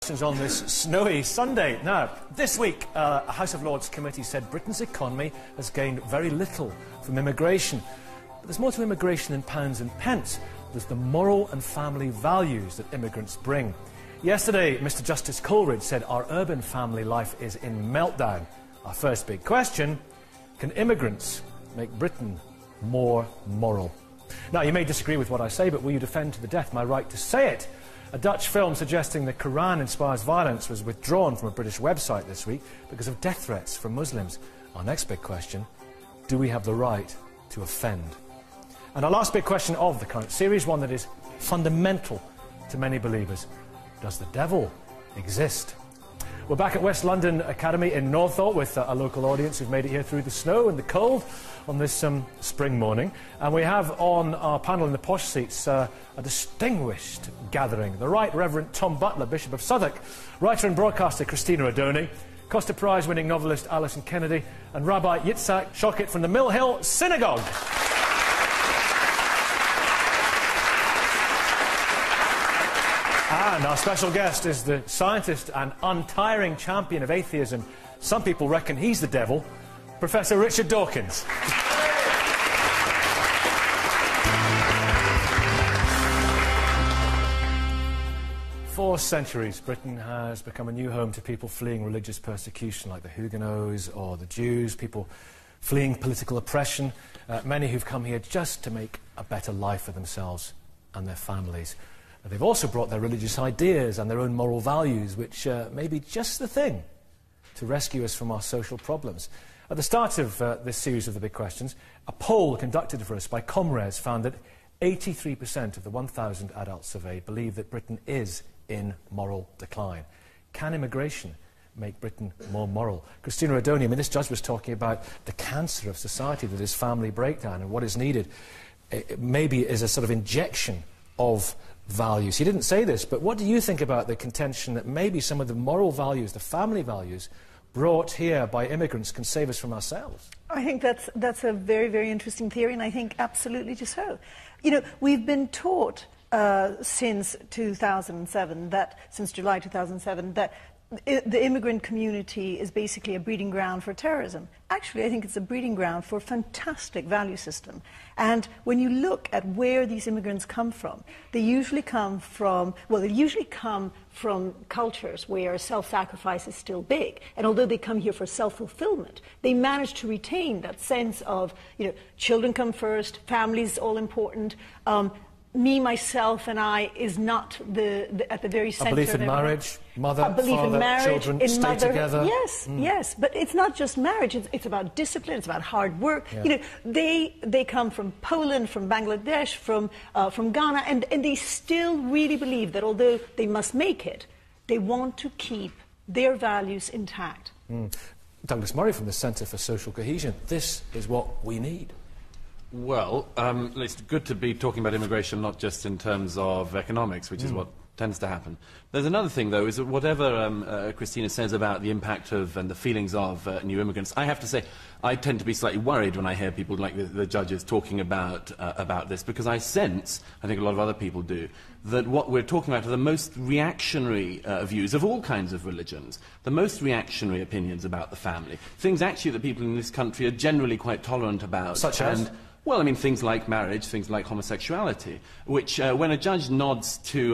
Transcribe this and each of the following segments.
On this snowy Sunday. Now, this week, a House of Lords committee said Britain's economy has gained very little from immigration. But there's more to immigration than pounds and pence. There's the moral and family values that immigrants bring. Yesterday, Mr. Justice Coleridge said our urban family life is in meltdown. Our first big question, can immigrants make Britain more moral? Now, you may disagree with what I say, but will you defend to the death my right to say it? A Dutch film suggesting the Quran inspires violence was withdrawn from a British website this week because of death threats from Muslims. Our next big question, do we have the right to offend? And our last big question of the current series, one that is fundamental to many believers, does the devil exist? We're back at West London Academy in Northolt with a local audience who've made it here through the snow and the cold on this spring morning. And we have on our panel in the posh seats a distinguished gathering. The Right Reverend Tom Butler, Bishop of Southwark, writer and broadcaster Christina Odoni, Costa Prize-winning novelist Alison Kennedy, and Rabbi Yitzhak Shokit from the Mill Hill Synagogue. And our special guest is the scientist and untiring champion of atheism. Some people reckon he's the devil, Professor Richard Dawkins. For centuries, Britain has become a new home to people fleeing religious persecution, like the Huguenots or the Jews, people fleeing political oppression, many who've come here just to make a better life for themselves and their families. They've also brought their religious ideas and their own moral values, which may be just the thing to rescue us from our social problems. At the start of this series of the big questions, a poll conducted for us by Comres found that 83% of the 1,000 adults surveyed believe that Britain is in moral decline. Can immigration make Britain more moral? Christina Odoni, I mean, this judge was talking about the cancer of society that is family breakdown, and what is needed maybe is a sort of injection of values. He didn't say this, but what do you think about the contention that maybe some of the moral values, the family values, brought here by immigrants can save us from ourselves? I think that's a very, very interesting theory, and I think absolutely just so. You know, we've been taught since 2007, since July 2007, that the immigrant community is basically a breeding ground for terrorism. Actually, I think it's a breeding ground for a fantastic value system. And when you look at where these immigrants come from, they usually come from cultures where self-sacrifice is still big. And although they come here for self-fulfillment, they manage to retain that sense of, you know, children come first, families all important, me, myself, and I is not at the very centre. A belief in marriage, mother, father, children, stay together. Yes, yes, but it's not just marriage. It's about discipline. It's about hard work. Yeah. You know, they come from Poland, from Bangladesh, from Ghana, and they still really believe that although they must make it, they want to keep their values intact. Douglas Murray from the Centre for Social Cohesion. This is what we need. Well, it's good to be talking about immigration not just in terms of economics, which is what tends to happen. There's another thing, though, is that whatever Christina says about the impact of and the feelings of new immigrants, I have to say I tend to be slightly worried when I hear people like the judges talking about this, because I sense, I think a lot of other people do, that what we're talking about are the most reactionary views of all kinds of religions, the most reactionary opinions about the family, things actually that people in this country are generally quite tolerant about. Such as? Well, I mean, things like marriage, things like homosexuality, which, when a judge nods to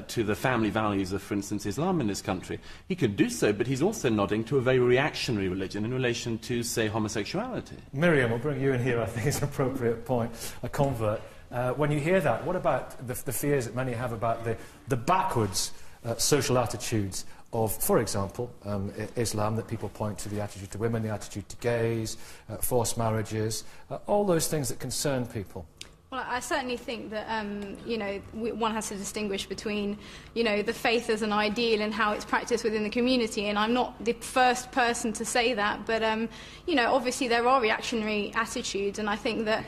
the family values of, for instance, Islam in this country, he could do so, but he's also nodding to a very reactionary religion in relation to, say, homosexuality. Miriam, we'll bring you in here, I think is an appropriate point, a convert. When you hear that, what about the fears that many have about the backwards social attitudes of, for example, Islam, that people point to the attitude to women, the attitude to gays, forced marriages, all those things that concern people? Well, I certainly think that, you know, one has to distinguish between, you know, the faith as an ideal and how it's practiced within the community, and I'm not the first person to say that, but, you know, obviously there are reactionary attitudes, and I think that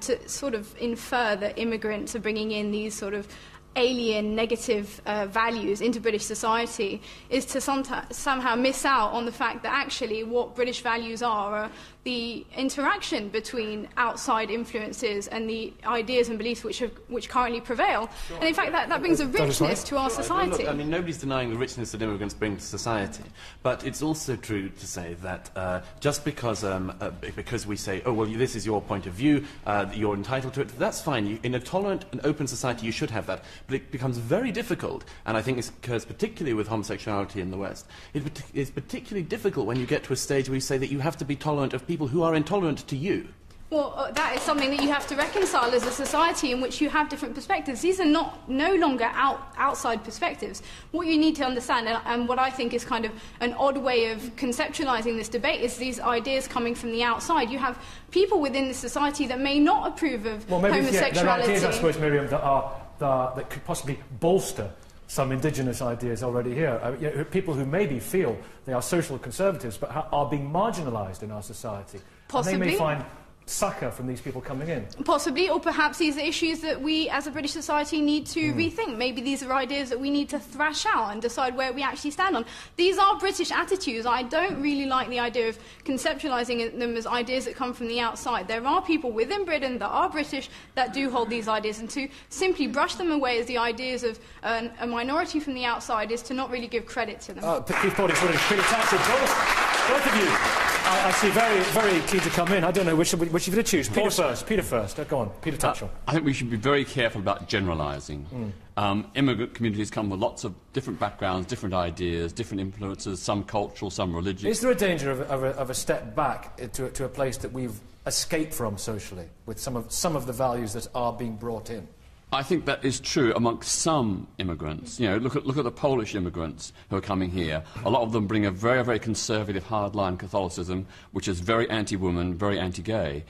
to sort of infer that immigrants are bringing in these sort of alien, negative values into British society is to somehow miss out on the fact that actually what British values are the interaction between outside influences and the ideas and beliefs which currently prevail. Sure. And in fact, that brings a richness to our society. Look, I mean, nobody's denying the richness that immigrants bring to society, but it's also true to say that just because we say, oh, well, this is your point of view, you're entitled to it, that's fine. In a tolerant and open society, you should have that. But it becomes very difficult, and I think it occurs particularly with homosexuality in the West. It's particularly difficult when you get to a stage where you say that you have to be tolerant of people who are intolerant to you. Well, that is something that you have to reconcile as a society in which you have different perspectives. These are no longer outside perspectives. What you need to understand, and what I think is kind of an odd way of conceptualising this debate, is these ideas coming from the outside. You have people within the society that may not approve of homosexuality. Yeah, there are ideas, I suppose, Miriam, that could possibly bolster some indigenous ideas already here. People who maybe feel they are social conservatives but are being marginalised in our society. Possibly. And they may find succour from these people coming in. Possibly, or perhaps these are issues that we as a British society need to rethink. Maybe these are ideas that we need to thrash out and decide where we actually stand on. These are British attitudes. I don't really like the idea of conceptualising them as ideas that come from the outside. There are people within Britain that are British that do hold these ideas, and to simply brush them away as the ideas of a minority from the outside is to not really give credit to them. Peter Tatchell, both of you. I see very, very keen to come in. I don't know which you're going to choose. Peter first. Go on, Peter Tatchell. I think we should be very careful about generalising. Immigrant communities come with lots of different backgrounds, different ideas, different influences, some cultural, some religious. Is there a danger of a step back to a place that we've escaped from socially, with some of the values that are being brought in? I think that is true amongst some immigrants. You know, look at the Polish immigrants who are coming here. A lot of them bring a very, very conservative, hardline Catholicism, which is very anti-woman, very anti-gay.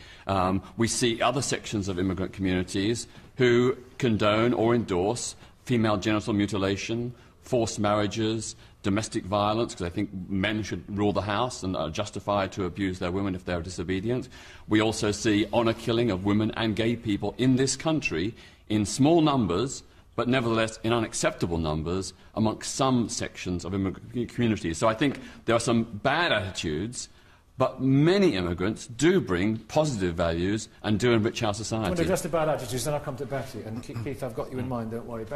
We see other sections of immigrant communities who condone or endorse female genital mutilation, forced marriages, domestic violence, because I think men should rule the house and are justified to abuse their women if they're disobedient. We also see honour killing of women and gay people in this country in small numbers, but nevertheless in unacceptable numbers amongst some sections of immigrant communities. So I think there are some bad attitudes, but many immigrants do bring positive values and do enrich our society. I want to address the bad attitudes, then I'll come to Betty. And Keith, I've got you in mind, don't worry.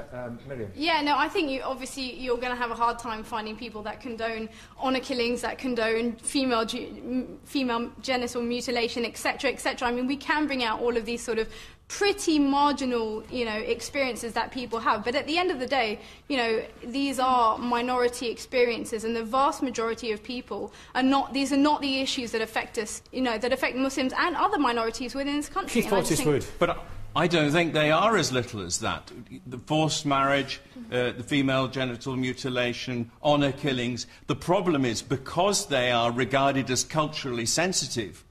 Miriam? Yeah, no, I think you're going to have a hard time finding people that condone honour killings, that condone female genital mutilation, etc., etc. I mean, we can bring out all of these sort of pretty marginal, experiences that people have. But at the end of the day, these are minority experiences, and the vast majority of people these are not the issues that affect us, that affect Muslims and other minorities within this country. Keith Porteous-Wood. But I don't think they are as little as that. The forced marriage, the female genital mutilation, honour killings. The problem is because they are regarded as culturally sensitive,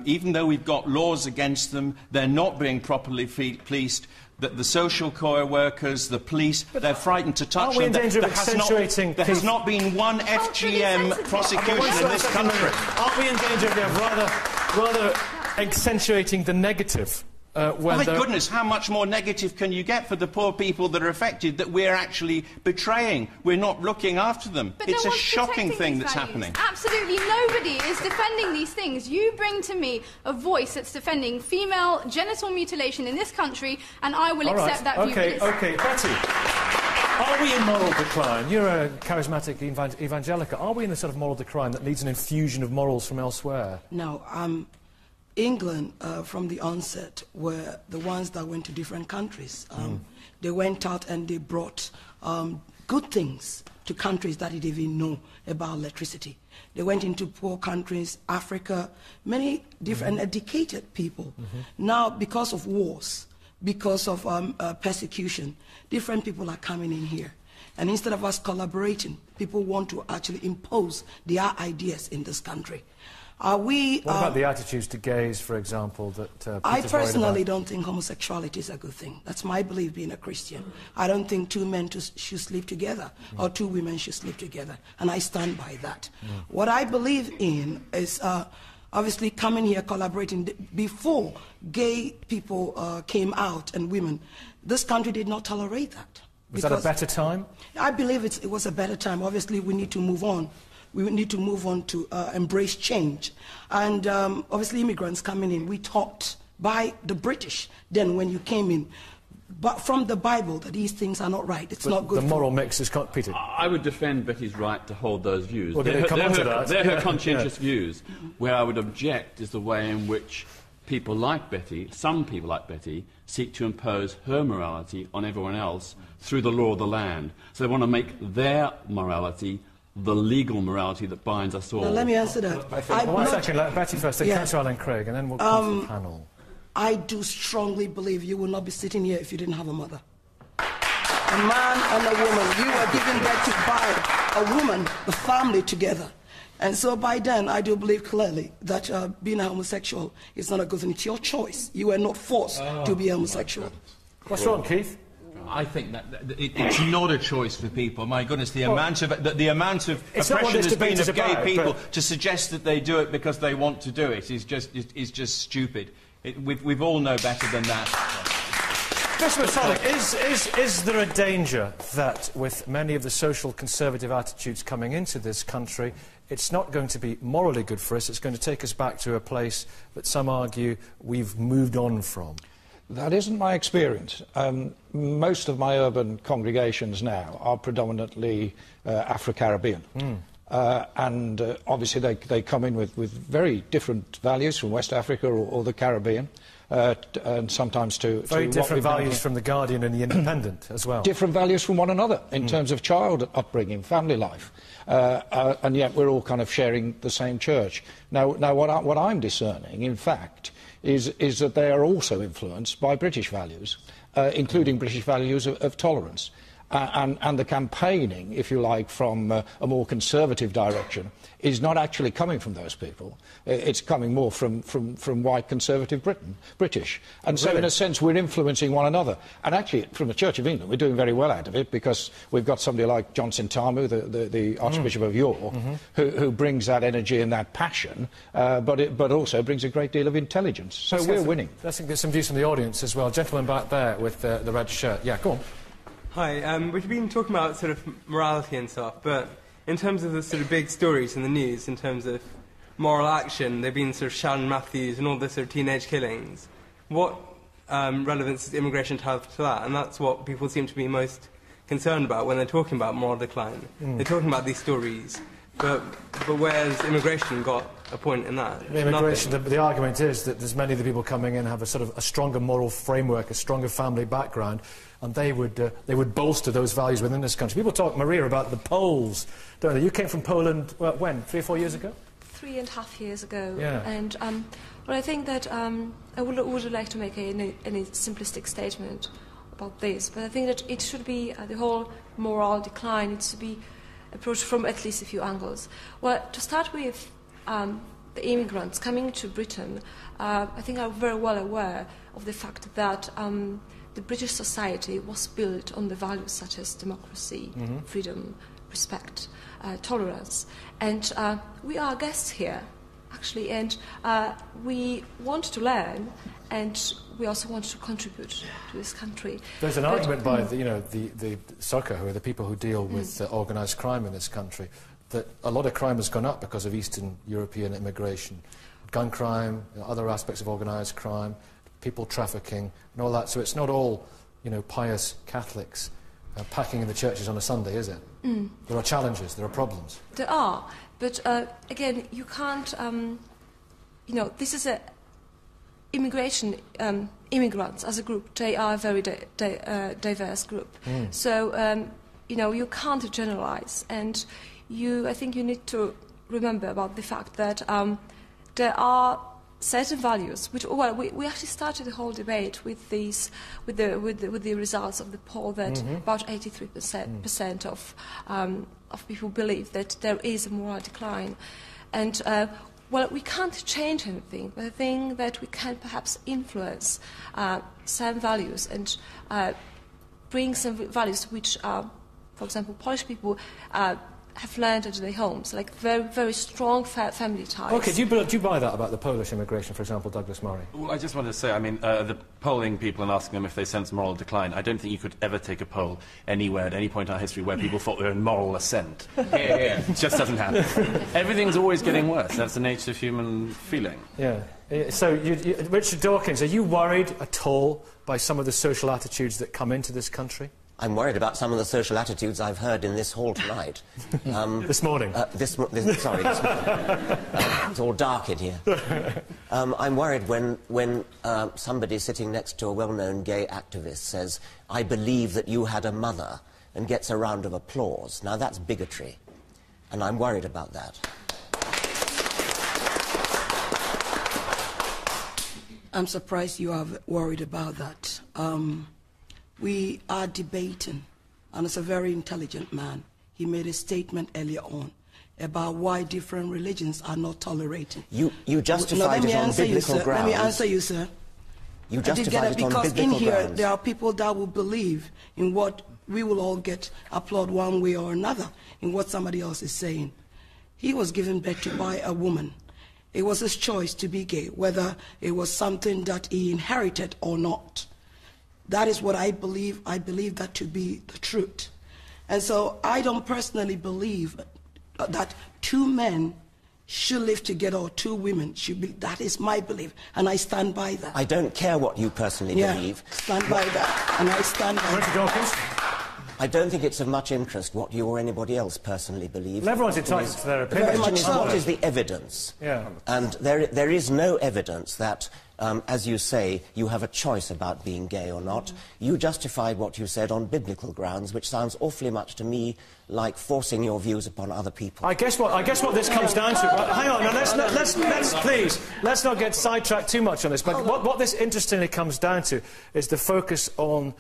even though we've got laws against them, they're not being properly policed. The social care workers, the police, they're frightened to touch them. Are we in danger of accentuating... There has not been one FGM prosecution in this country. Aren't we in danger of rather accentuating the negative? My goodness, how much more negative can you get for the poor people that are affected that we're actually betraying? We're not looking after them. But it's a shocking thing that's happening. Absolutely nobody is defending these things. You bring to me a voice that's defending female genital mutilation in this country, and I will accept that view. OK, Betty. Are we in moral decline? You're a charismatic evangelical. Are we in the sort of moral decline that needs an infusion of morals from elsewhere? No, England, from the onset, were the ones that went to different countries. They went out and they brought good things to countries that didn't even know about electricity. They went into poor countries, Africa, many different educated people. Now, because of wars, because of persecution, different people are coming in here. And instead of us collaborating, people want to actually impose their ideas in this country. What about the attitudes to gays, for example, that I personally don't think homosexuality is a good thing. That's my belief, being a Christian. I don't think two men should sleep together or two women should sleep together, and I stand by that. What I believe in is obviously coming here, collaborating. Before gay people came out and women, this country did not tolerate that. Was that a better time? I believe it was a better time. Obviously, we need to move on. We need to move on to embrace change. And obviously, immigrants coming in, we taught by the British then when you came in, but from the Bible, that these things are not right. It's not good. The moral mix is competed. I would defend Betty's right to hold those views. Well, they're her conscientious views. Where I would object is the way in which people like Betty, some people like Betty, seek to impose her morality on everyone else through the law of the land. So they want to make their morality the legal morality that binds us all. Now, let me answer that. One second, let Betty first, then Councillor Alan Craig, and then we'll come to the panel. I do strongly believe you will not be sitting here if you didn't have a mother. A man and a woman. You were given birth to by a woman, the family together. And so by then, I do believe clearly that being a homosexual is not a good thing. It's your choice. You were not forced to be homosexual. What's wrong, Keith? I think that it's not a choice for people. My goodness, the amount of oppression there's been of gay people to suggest that they do it because they want to do it is just stupid. We all know better than that. Mr. Masonic, is there a danger that with many of the social conservative attitudes coming into this country, it's not going to be morally good for us, it's going to take us back to a place that some argue we've moved on from? That isn't my experience. Most of my urban congregations now are predominantly Afro-Caribbean. And obviously they come in with very different values from West Africa or the Caribbean, and sometimes to very different values from the Guardian and the Independent as well. Different values from one another in terms of child upbringing, family life, and yet we're all kind of sharing the same church. Now what I'm discerning, in fact, is that they are also influenced by British values, including British values of tolerance. And the campaigning, if you like, from a more conservative direction is not actually coming from those people. It's coming more from white conservative British. And so, in a sense, we're influencing one another. And actually, from the Church of England, we're doing very well out of it because we've got somebody like Johnson Tamu, the Archbishop of York, who brings that energy and that passion, but also brings a great deal of intelligence. So we're winning. Let's get some views from the audience as well. Gentleman back there with the red shirt. Yeah, go on. Hi, we've been talking about sort of morality and stuff, but in terms of the sort of big stories in the news, in terms of moral action, there have been sort of Sharon Matthews and all the sort of teenage killings. What relevance does immigration have to that? And that's what people seem to be most concerned about when they're talking about moral decline. They're talking about these stories, but where's immigration got a point in that? The immigration, the argument is that there's many of the people coming in have a sort of a stronger moral framework, a stronger family background, and they would bolster those values within this country. People talk, Maria, about the Poles, don't they? You came from Poland, well, when? 3 or 4 years ago? 3.5 years ago. Yeah. And well, I think that I would like to make any simplistic statement about this, but I think that it should be the whole moral decline. It should be approached from at least a few angles. Well, to start with, the immigrants coming to Britain, I think are very well aware of the fact that the British society was built on the values such as democracy, freedom, respect, tolerance. And we are guests here, actually, and we want to learn, and we also want to contribute to this country. There's an argument by the SOCA, who are the people who deal with organised crime in this country, that a lot of crime has gone up because of Eastern European immigration. Gun crime, other aspects of organised crime, people trafficking, and all that. So it's not all, pious Catholics packing in the churches on a Sunday, is it? There are challenges, there are problems. There are, but again, you can't, this is a immigration, immigrants as a group, they are a very diverse group. So, you can't generalize, and I think you need to remember about the fact that there are certain values which, we actually started the whole debate with these, with the results of the poll that about 83% of people believe that there is a moral decline, and we can't change anything, but I think that we can perhaps influence some values and bring some values which, for example, Polish people have landed in their homes, like very, very strong family ties. OK, do you buy that about the Polish immigration, for example, Douglas Murray? Well, I just wanted to say, I mean, the polling people and asking them if they sense moral decline, I don't think you could ever take a poll anywhere at any point in our history where people thought they were in moral ascent. It just doesn't happen. Everything's always getting worse. That's the nature of human feeling. Yeah. So, Richard Dawkins, are you worried at all by some of the social attitudes that come into this country? I'm worried about some of the social attitudes I've heard in this hall tonight. This morning? Sorry. It's all dark in here. I'm worried when somebody sitting next to a well-known gay activist says, "I believe that you had a mother," and gets a round of applause. Now, that's bigotry, and I'm worried about that. I'm surprised you are worried about that. We are debating, and it's a very intelligent man. He made a statement earlier on about why different religions are not tolerated. You justified it on biblical grounds. Let me answer you, sir. You justified it on biblical grounds. Because in here, there are people that will believe in what we will all applaud one way or another, in what somebody else is saying. He was given birth to by a woman. It was his choice to be gay, whether it was something that he inherited or not. That is what I believe. I believe that to be the truth. And so I don't personally believe that two men should live together or two women should be. That is my belief, and I stand by that. I don't care what you personally believe. Stand by that, and I stand by Richard Dawkins? I don't think it's of much interest what you or anybody else personally believes. Well, everyone's entitled to their opinion. The question is, what is the evidence? Yeah. And there is no evidence that, as you say, you have a choice about being gay or not. You justified what you said on biblical grounds, which sounds awfully much to me like forcing your views upon other people. I guess what this comes down to... hang on, now let's not get sidetracked too much on this, but what this interestingly comes down to is the focus on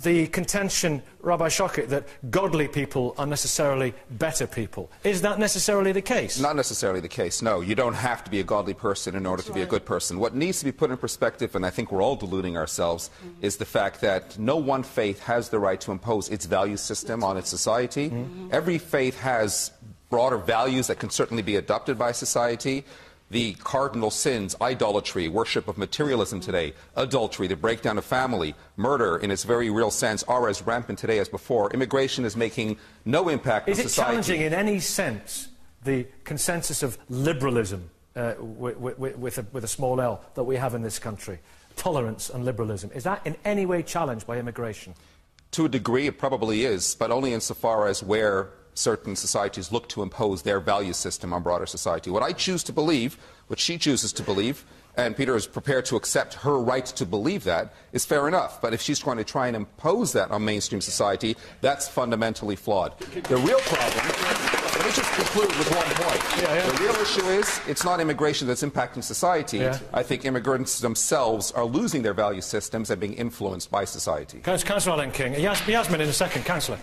the contention, Rabbi Shokit, that godly people are necessarily better people. Is that necessarily the case? Not necessarily the case, no. You don't have to be a godly person in order to be a good person. What needs to be put in perspective, and I think we're all deluding ourselves, is the fact that no one faith has the right to impose its value system on its society. Every faith has broader values that can certainly be adopted by society. The cardinal sins, idolatry, worship of materialism today, adultery, the breakdown of family, murder in its very real sense are as rampant today as before. Immigration is making no impact on society. Is it challenging in any sense the consensus of liberalism, with a small L, that we have in this country? Tolerance and liberalism. Is that in any way challenged by immigration? To a degree, it probably is, but only insofar as where certain societies look to impose their value system on broader society. What I choose to believe, what she chooses to believe, and Peter is prepared to accept her right to believe that, is fair enough. But if she's going to try and impose that on mainstream society, that's fundamentally flawed. The real problem... Let me just conclude with one point. The real issue is, it's not immigration that's impacting society. I think immigrants themselves are losing their value systems and being influenced by society. Councillor Alan King. Yasmin in a second. Councillor.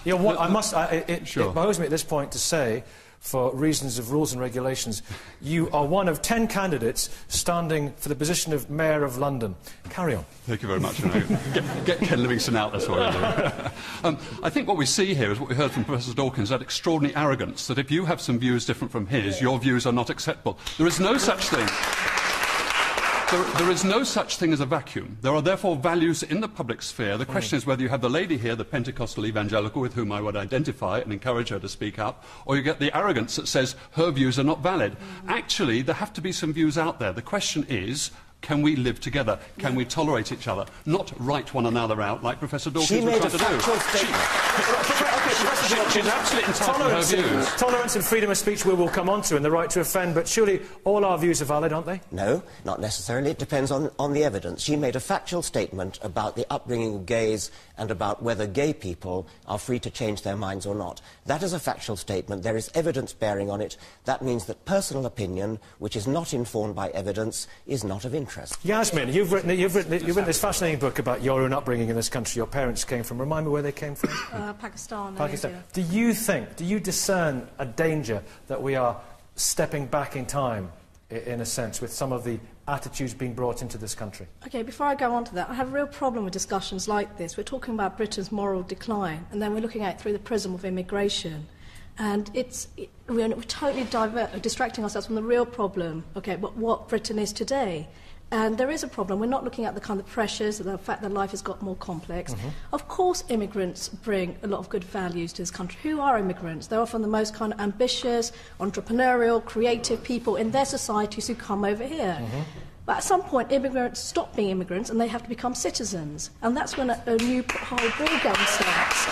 It behoves me at this point to say, for reasons of rules and regulations, you are one of 10 candidates standing for the position of Mayor of London. Carry on. Thank you very much. Get Ken Livingstone out, that's what I do. I think what we see here is what we heard from Professor Dawkins, that extraordinary arrogance, that if you have some views different from his, your views are not acceptable. There is no such thing. There is no such thing as a vacuum. There are therefore values in the public sphere. The question is whether you have the lady here, the Pentecostal evangelical, with whom I would identify and encourage her to speak up, or you get the arrogance that says her views are not valid. Actually, there have to be some views out there. The question is, can we live together? Can we tolerate each other? Not write one another out like Professor Dawkins was trying to do. She's absolutely entitled to her views. Tolerance and freedom of speech we will come on to, and the right to offend, but surely all our views are valid, aren't they? No, not necessarily. It depends on the evidence. She made a factual statement about the upbringing of gays and about whether gay people are free to change their minds or not. That is a factual statement. There is evidence bearing on it. That means that personal opinion, which is not informed by evidence, is not of interest. Yasmin, you've written this fascinating book about your own upbringing in this country. Your parents came from. Remind me where they came from. Pakistan. Pakistan. Do you discern a danger that we are stepping back in time, in a sense, with some of the attitudes being brought into this country? OK, before I go on to that, I have a real problem with discussions like this. We're talking about Britain's moral decline, and then we're looking at it through the prism of immigration. And we're totally distracting ourselves from the real problem, okay, what Britain is today. And there is a problem. We're not looking at the kind of pressures, the fact that life has got more complex. Of course, immigrants bring a lot of good values to this country. Who are immigrants? They're often the most kind of ambitious, entrepreneurial, creative people in their societies who come over here. But at some point, immigrants stop being immigrants and they have to become citizens. And that's when a new whole ball game starts.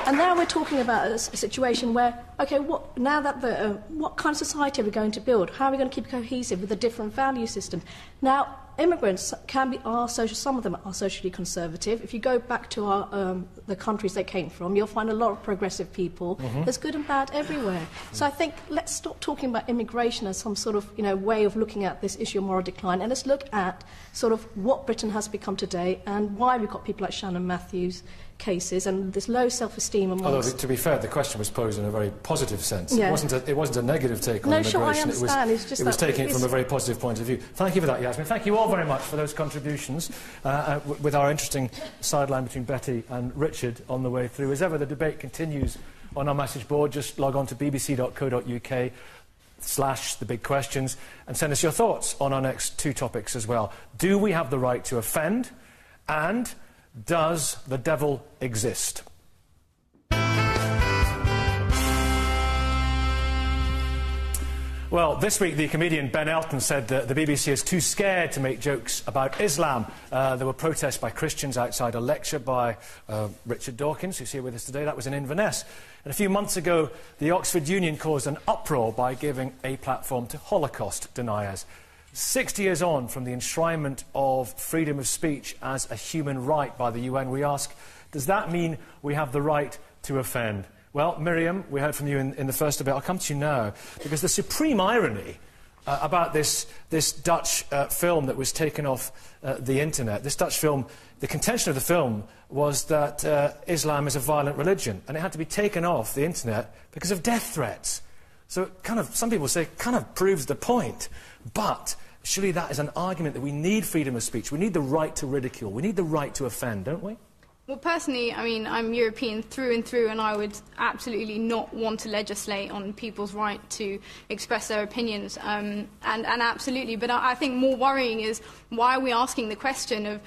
And now we're talking about a situation where, okay, what kind of society are we going to build? How are we going to keep cohesive with a different value system? Now, immigrants some of them are socially conservative. If you go back to the countries they came from, you'll find a lot of progressive people. There's good and bad everywhere. So I think let's stop talking about immigration as some sort of way of looking at this issue of moral decline, and let's look at sort of what Britain has become today and why we've got people like Shannon Matthews cases and this low self-esteem amongst... Although, to be fair, the question was posed in a very positive sense. Yeah. It wasn't a negative take on immigration. Sure, I understand. It was taking it from a very positive point of view. Thank you for that, Yasmin. Thank you all very much for those contributions with our interesting sideline between Betty and Richard on the way through. As ever, the debate continues on our message board. Just log on to bbc.co.uk/thebigquestions and send us your thoughts on our next two topics as well. Do we have the right to offend? And does the devil exist? Well, this week the comedian Ben Elton said that the BBC is too scared to make jokes about Islam. There were protests by Christians outside a lecture by Richard Dawkins, who's here with us today. That was in Inverness. And a few months ago, the Oxford Union caused an uproar by giving a platform to Holocaust deniers. 60 years on from the enshrinement of freedom of speech as a human right by the UN, we ask, does that mean we have the right to offend? Well, Miriam, we heard from you in the first debate. I'll come to you now, because the supreme irony about this Dutch film that was taken off the internet, this Dutch film, the contention of the film was that Islam is a violent religion, and it had to be taken off the internet because of death threats. So it kind of, some people say, kind of proves the point. But surely that is an argument that we need freedom of speech. We need the right to ridicule. We need the right to offend, don't we? Well, personally, I mean, I'm European through and through, and I would absolutely not want to legislate on people's right to express their opinions, and absolutely. But I think more worrying is, why are we asking the question of,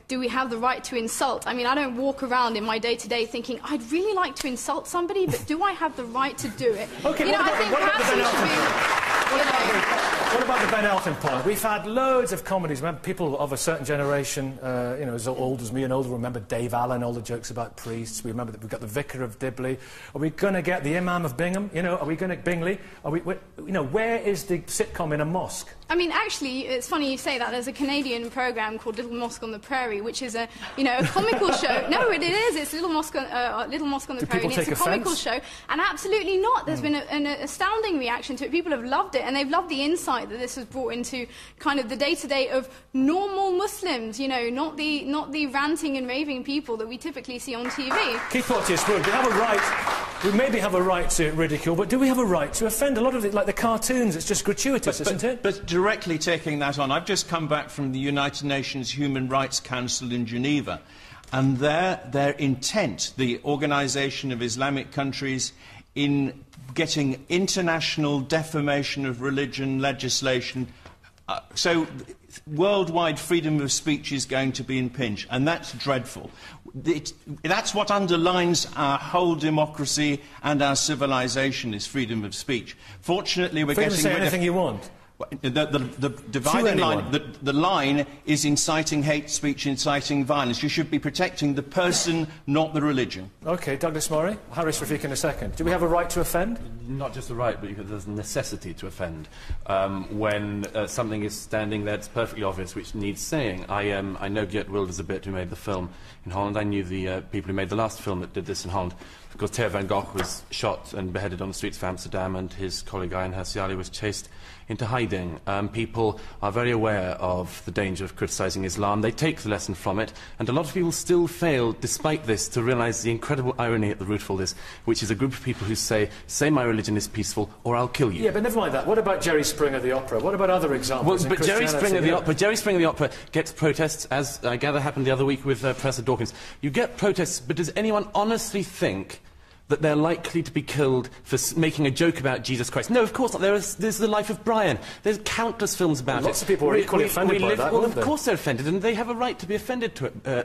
do we have the right to insult? I mean, I don't walk around in my day-to-day thinking, I'd really like to insult somebody, but do I have the right to do it? Okay, what about the Ben Elton point? We've had loads of comedies. Remember, people of a certain generation, as old as me and older, remember Dave Allen, all the jokes about priests. We remember that we've got the Vicar of Dibley. Are we going to get the Imam of Bingham? Are we going to Bingley? Where is the sitcom in a mosque? I mean, actually, it's funny you say that. There's a Canadian programme called Little Mosque on the Prairie, which is a comical show. No, it is. It's Little Mosque on the Prairie. And it's a comical show. And absolutely not. There's been an astounding reaction to it. People have loved it, and they've loved the insight that this has brought into kind of the day-to-day of normal Muslims. Not the ranting and raving people that we typically see on TV. Keith Porteous, we have a right. We maybe have a right to ridicule, but do we have a right to offend? A lot of it, like the cartoons, it's just gratuitous, isn't it? But directly taking that on, I've just come back from the United Nations Human Rights Council in Geneva, and their intent, the Organisation of Islamic Countries, in getting international defamation of religion legislation, so worldwide freedom of speech is going to be impinged, and that's dreadful. That's what underlines our whole democracy and our civilization, is freedom of speech. Fortunately, we're freedom getting to say anything you want. The dividing line, the line is inciting hate speech, inciting violence. You should be protecting the person, not the religion. OK, Douglas Murray. Harris Rafiq in a second. Do we have a right to offend? Not just a right, but there's a necessity to offend. When something is standing there, it's perfectly obvious, which needs saying. I know Geert Wilders a bit, who made the film in Holland. I knew the people who made the last film that did this in Holland, because Theo van Gogh was shot and beheaded on the streets of Amsterdam, and his colleague Ayaan Hirsi Ali was chased into hiding. People are very aware of the danger of criticising Islam. They take the lesson from it, and a lot of people still fail, despite this, to realise the incredible irony at the root of all this, which is a group of people who say my religion is peaceful, or I'll kill you. Yeah, but never mind that. What about Jerry Springer, the opera? What about other examples? Well, but Jerry Springer, the opera, gets protests, as I gather happened the other week with Professor Dawkins. You get protests, but does anyone honestly think that they're likely to be killed for making a joke about Jesus Christ. No, of course not. There's the life of Brian. There's countless films about it. Lots of people are equally offended by that, well, aren't they? of course they're offended, and they have a right to be offended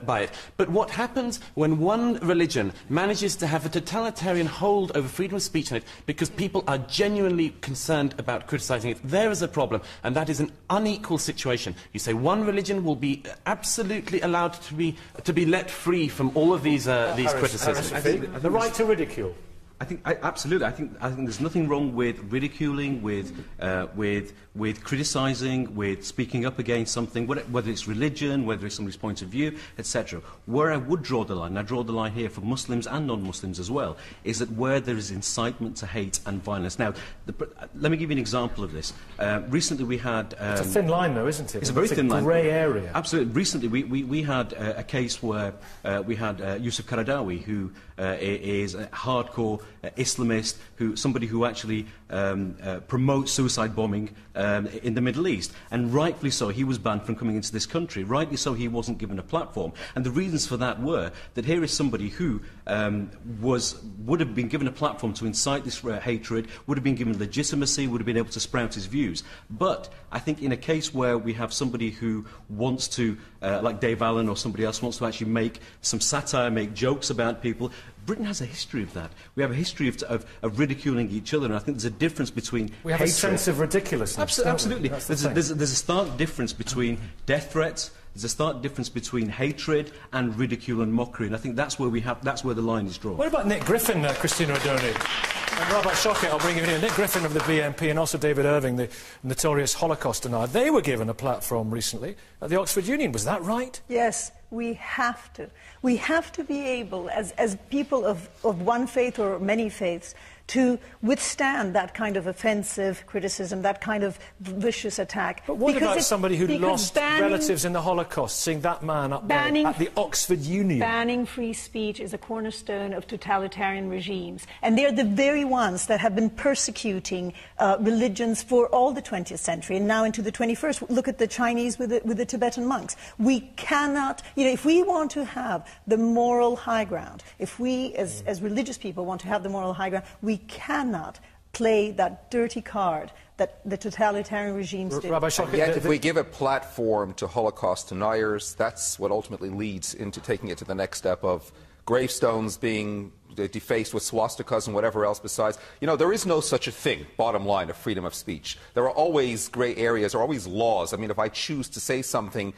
by it. But what happens when one religion manages to have a totalitarian hold over freedom of speech in it because people are genuinely concerned about criticising it, there is a problem, and that is an unequal situation. You say one religion will be absolutely allowed to be let free from all of these criticisms. The right to ridicule. Absolutely. I think there's nothing wrong with ridiculing, with criticising, with speaking up against something, whether it's religion, whether it's somebody's point of view, etc. Where I would draw the line, and I draw the line here for Muslims and non-Muslims as well, is that where there is incitement to hate and violence. Now, let me give you an example of this. Recently we had... it's a thin line, though, isn't it? It's a very thin line. It's a grey area. Absolutely. Recently we had a case where we had Yusuf Qaradawi, who is a hardcore Islamist, somebody who actually promotes suicide bombing in the Middle East. And rightfully so, he was banned from coming into this country. Rightly so, he wasn't given a platform. And the reasons for that were that here is somebody who would have been given a platform to incite this hatred, would have been given legitimacy, would have been able to sprout his views. But I think in a case where we have somebody who wants to, like Dave Allen or somebody else, wants to actually make some satire, make jokes about people, Britain has a history of that. We have a history of ridiculing each other, and I think there's a difference between We have a sense of ridiculousness. Absolutely. There's a stark difference between death threats, there's a stark difference between hatred and ridicule and mockery, and I think that's where the line is drawn. What about Nick Griffin, Christina O'Doney? And Robert Shockett, I'll bring you in. Nick Griffin of the BNP and also David Irving, the notorious Holocaust denier. They were given a platform recently at the Oxford Union. Was that right? Yes, we have to. We have to be able, as people of one faith or many faiths, to withstand that kind of offensive criticism, that kind of vicious attack. But what about somebody who lost relatives in the Holocaust, seeing that man up there at the Oxford Union? Banning free speech is a cornerstone of totalitarian regimes. And they're the very ones that have been persecuting religions for all the 20th century and now into the 21st. Look at the Chinese with the Tibetan monks. We cannot, if we want to have the moral high ground, if we as religious people want to have the moral high ground, we cannot play that dirty card that the totalitarian regimes do. And yet, if we give a platform to Holocaust deniers, that's what ultimately leads into taking it to the next step of gravestones being defaced with swastikas and whatever else besides. There is no such a thing, bottom line, of freedom of speech. There are always grey areas, there are always laws. I mean, if I choose to say something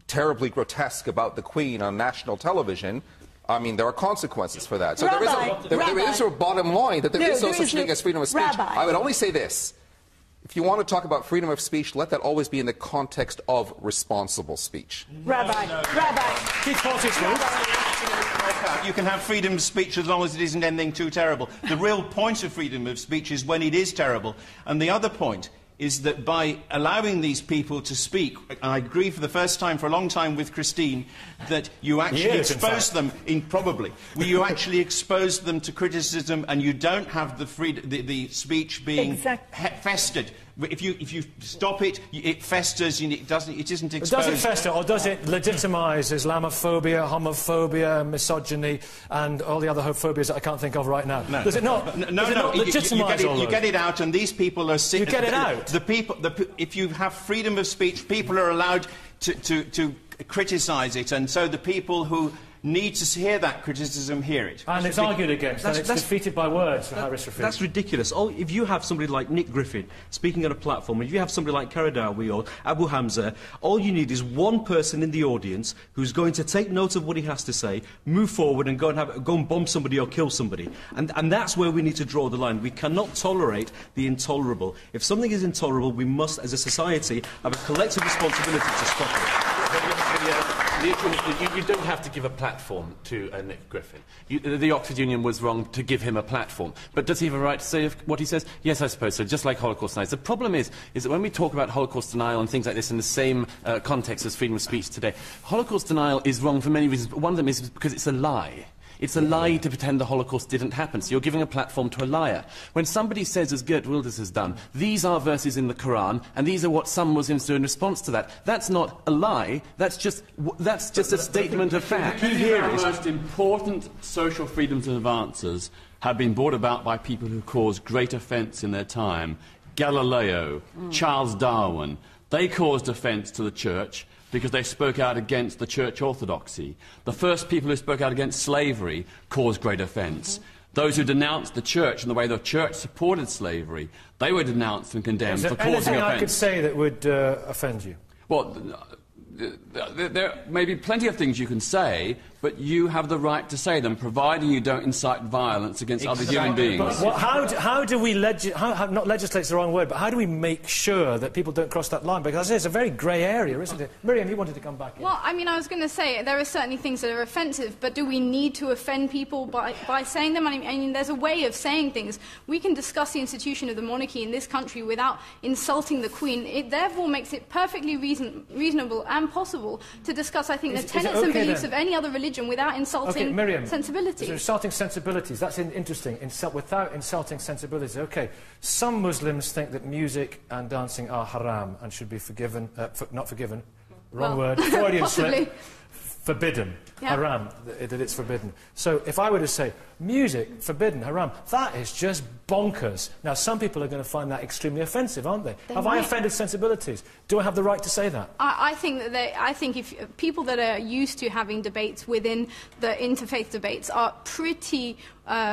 terribly grotesque about the Queen on national television, I mean, there are consequences for that. So there is a bottom line that there is no such thing as freedom of speech. I would only say this. If you want to talk about freedom of speech, let that always be in the context of responsible speech. Rabbi. Keith Porteous, you can have freedom of speech as long as it isn't anything too terrible. The real point of freedom of speech is when it is terrible. And the other point is that by allowing these people to speak, I agree for the first time for a long time with Christine, that you actually expose them you actually expose them to criticism, and you don't have the speech being festered. If you stop it, it festers, and it isn't exposed. Does it fester, or does it legitimise Islamophobia, homophobia, misogyny, and all the other phobias that I can't think of right now? No. Does it not? No. You get it out, and these people are sitting. You get it out. If you have freedom of speech, people are allowed to criticise it, and so the people who need to hear that criticism hear it. And it's argued against, and it's defeated by words for Harris Rafik. That's ridiculous. If you have somebody like Nick Griffin speaking on a platform, if you have somebody like Qaradawi or Abu Hamza, all you need is one person in the audience who's going to take note of what he has to say, move forward and go and bomb somebody or kill somebody. And that's where we need to draw the line. We cannot tolerate the intolerable. If something is intolerable, we must, as a society, have a collective responsibility to stop it. You don't have to give a platform to Nick Griffin. The Oxford Union was wrong to give him a platform. But does he have a right to say what he says? Yes, I suppose so, just like Holocaust deniers. The problem is that when we talk about Holocaust denial and things like this in the same context as freedom of speech today, Holocaust denial is wrong for many reasons, but one of them is because it's a lie. It's a lie to pretend the Holocaust didn't happen, so you're giving a platform to a liar. When somebody says, as Geert Wilders has done, these are verses in the Quran, and these are what some Muslims do in response to that, that's not a lie, that's just a statement of fact. The most important social freedoms and advances have been brought about by people who caused great offence in their time. Galileo, Charles Darwin, they caused offence to the church because they spoke out against the church orthodoxy. The first people who spoke out against slavery caused great offence. Those who denounced the church and the way the church supported slavery, they were denounced and condemned for causing offence. Anything I could say that would offend you? Well, there may be plenty of things you can say, but you have the right to say them, providing you don't incite violence against other human beings. But how do we not legislate's the wrong word, but how do we make sure that people don't cross that line? Because as I say, it's a very grey area, isn't it? Miriam, you wanted to come back in. Well, I mean, I was going to say, there are certainly things that are offensive, but do we need to offend people by saying them? I mean, there's a way of saying things. We can discuss the institution of the monarchy in this country without insulting the Queen. It therefore makes it perfectly reasonable and possible to discuss, I think, the tenets and beliefs of any other religion without insulting sensibilities. So insulting sensibilities, that's interesting. Without insulting sensibilities. OK, some Muslims think that music and dancing are haram and should be forgiven, not forgiven, wrong word, Freudian slip, forbidden, haram, that it's forbidden. So if I were to say, music, forbidden, haram, that is just bonkers. Now, some people are going to find that extremely offensive, aren't they? Have I offended sensibilities? Do I have the right to say that? I think if people that are used to having debates within the interfaith debates are pretty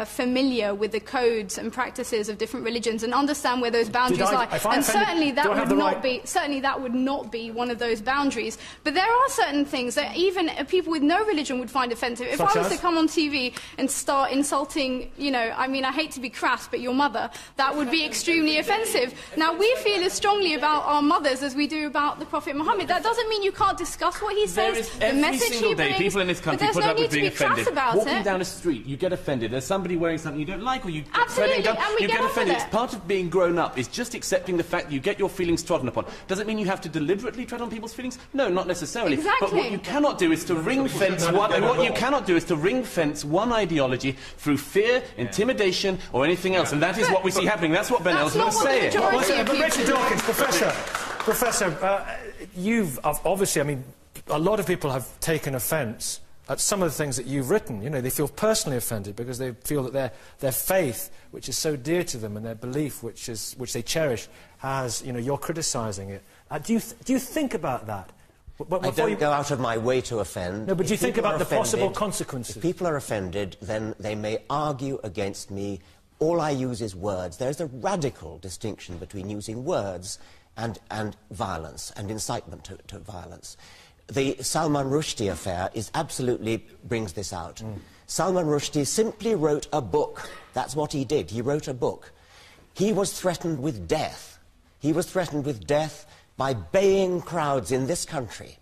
familiar with the codes and practices of different religions and understand where those boundaries lie. And certainly that would not be one of those boundaries. But there are certain things that even people with no religion would find offensive. If I was to come on TV and start insulting, you know, I mean, I hate to be crass, but your mother, that would be extremely offensive. Now, we feel as strongly about our mothers as we do about the Prophet Muhammad. That doesn't mean you can't discuss what he says, the message he brings. People in this country put up with being offended. Walking down the street, you get offended. There's somebody wearing something you don't like, or you get offended. It's part of being grown up. It's just accepting the fact that you get your feelings trodden upon. Does it mean you have to deliberately tread on people's feelings? No, not necessarily. Exactly. But what you cannot do is to ring-fence one ideology through fear, intimidation, or anything else. And that is what we see happening. That's what Ben Ellsworth was saying. Richard Dawkins, Professor, you've obviously, I mean, a lot of people have taken offence at some of the things that you've written. You know, they feel personally offended because they feel that their faith, which is so dear to them, and their belief, which they cherish, has, you know, you're criticising it. Do you think about that? I don't go out of my way to offend. No, but do you think about the possible consequences? If people are offended, then they may argue against me. All I use is words. There's a radical distinction between using words and violence, and incitement to violence. The Salman Rushdie affair brings this out. Salman Rushdie simply wrote a book. That's what he did. He wrote a book. He was threatened with death. He was threatened with death by baying crowds in this country.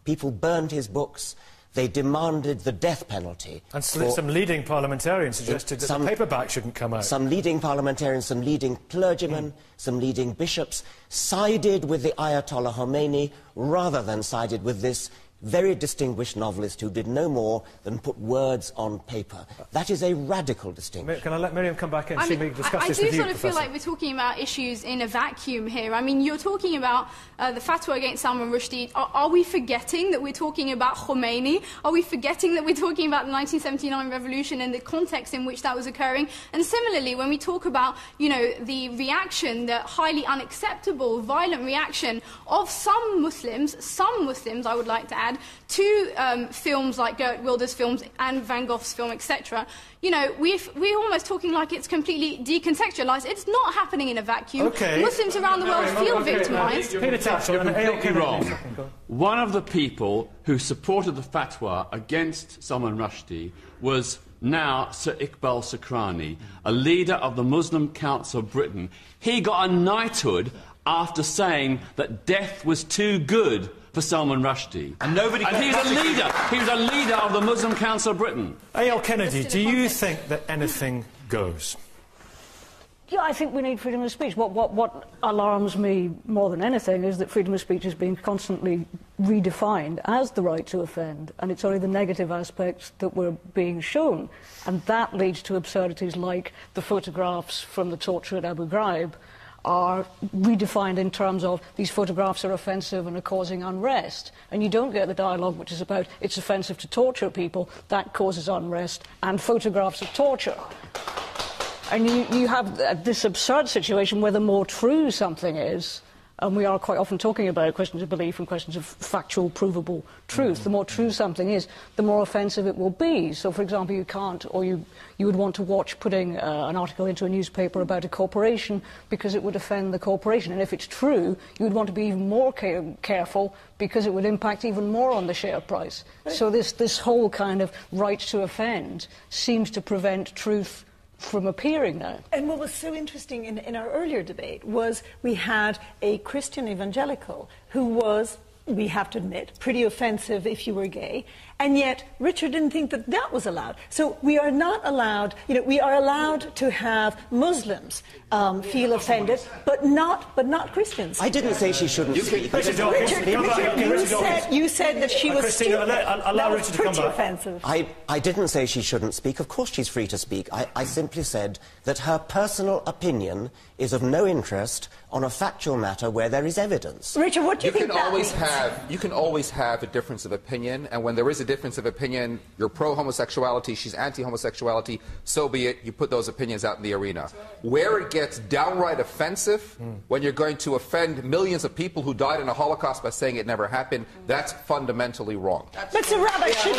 People burned his books. They demanded the death penalty. And some leading parliamentarians suggested that the paperback shouldn't come out. Some leading parliamentarians, some leading clergymen, some leading bishops sided with the Ayatollah Khomeini rather than sided with this very distinguished novelist who did no more than put words on paper. That is a radical distinction. Can I let Miriam come back in? I do sort of feel like we're talking about issues in a vacuum here. I mean, you're talking about the fatwa against Salman Rushdie. Are we forgetting that we're talking about Khomeini? Are we forgetting that we're talking about the 1979 revolution and the context in which that was occurring? And similarly, when we talk about, you know, the reaction, the highly unacceptable, violent reaction of some Muslims, I would like to add, to films like Geert Wilders' films and Van Gogh's film, etc. You know, we're almost talking like it's completely decontextualised. It's not happening in a vacuum. Okay. Muslims around the world feel victimised. You're completely wrong. One of the people who supported the fatwa against Salman Rushdie was now Sir Iqbal Sakrani, a leader of the Muslim Council of Britain. He got a knighthood after saying that death was too good for Salman Rushdie. And he's a leader. He was a leader of the Muslim Council of Britain. A.L. Kennedy, do you think that anything goes? Yeah, I think we need freedom of speech. What alarms me more than anything is that freedom of speech is being constantly redefined as the right to offend, and it's only the negative aspects that were being shown. And that leads to absurdities like the photographs from the torture at Abu Ghraib are redefined in terms of these photographs are offensive and are causing unrest. And you don't get the dialogue which is about it's offensive to torture people, that causes unrest, and photographs of torture. And you have this absurd situation where the more true something is, and we are quite often talking about questions of belief and questions of factual, provable truth. The more true something is, the more offensive it will be. So, for example, you can't, or you would want to watch putting an article into a newspaper about a corporation because it would offend the corporation. And if it's true, you would want to be even more careful because it would impact even more on the share price. So this whole kind of right to offend seems to prevent truth from appearing now. And what was so interesting in our earlier debate was we had a Christian evangelical who was, we have to admit, pretty offensive if you were gay, and yet Richard didn't think that that was allowed. So we are not allowed, we are allowed to have Muslims feel offended, but not Christians. I didn't say she shouldn't speak. Richard, you said that she was Christina, allow Richard to come back. Offensive. I didn't say she shouldn't speak. Of course she's free to speak. I simply said that her personal opinion is of no interest on a factual matter where there is evidence. Richard, what do you think that means? You can always have a difference of opinion, and when there is a difference of opinion, you're pro-homosexuality, she's anti-homosexuality, so be it, you put those opinions out in the arena. Where it gets downright offensive, when you're going to offend millions of people who died in a Holocaust by saying it never happened, that's fundamentally wrong. But, Sir Rabbi, should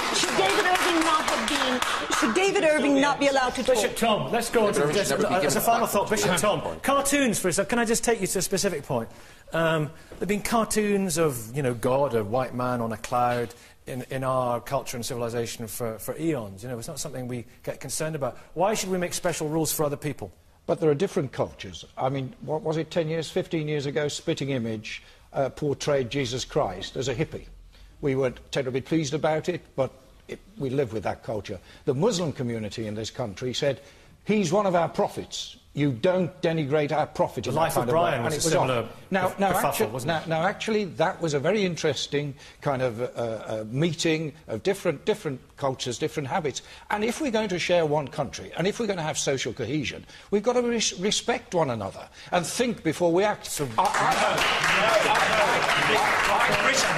David Irving not be allowed to talk? Bishop Tom, let's go on to this. As a final thought, Bishop Tom, cartoons for a second. Can I just take you to a specific point? There have been cartoons of, God, a white man on a cloud, in our culture and civilization for eons. It's not something we get concerned about. Why should we make special rules for other people? But there are different cultures. I mean, what was it, 10 years, 15 years ago, Spitting Image portrayed Jesus Christ as a hippie. We weren't terribly pleased about it, but we live with that culture. The Muslim community in this country said, he's one of our prophets. You don't denigrate our prophet. The Life of Brian was a similar kerfuffle, wasn't it? Now, actually, that was a very interesting kind of meeting of different cultures, different habits. And if we're going to share one country, and if we're going to have social cohesion, we've got to respect one another and think before we act.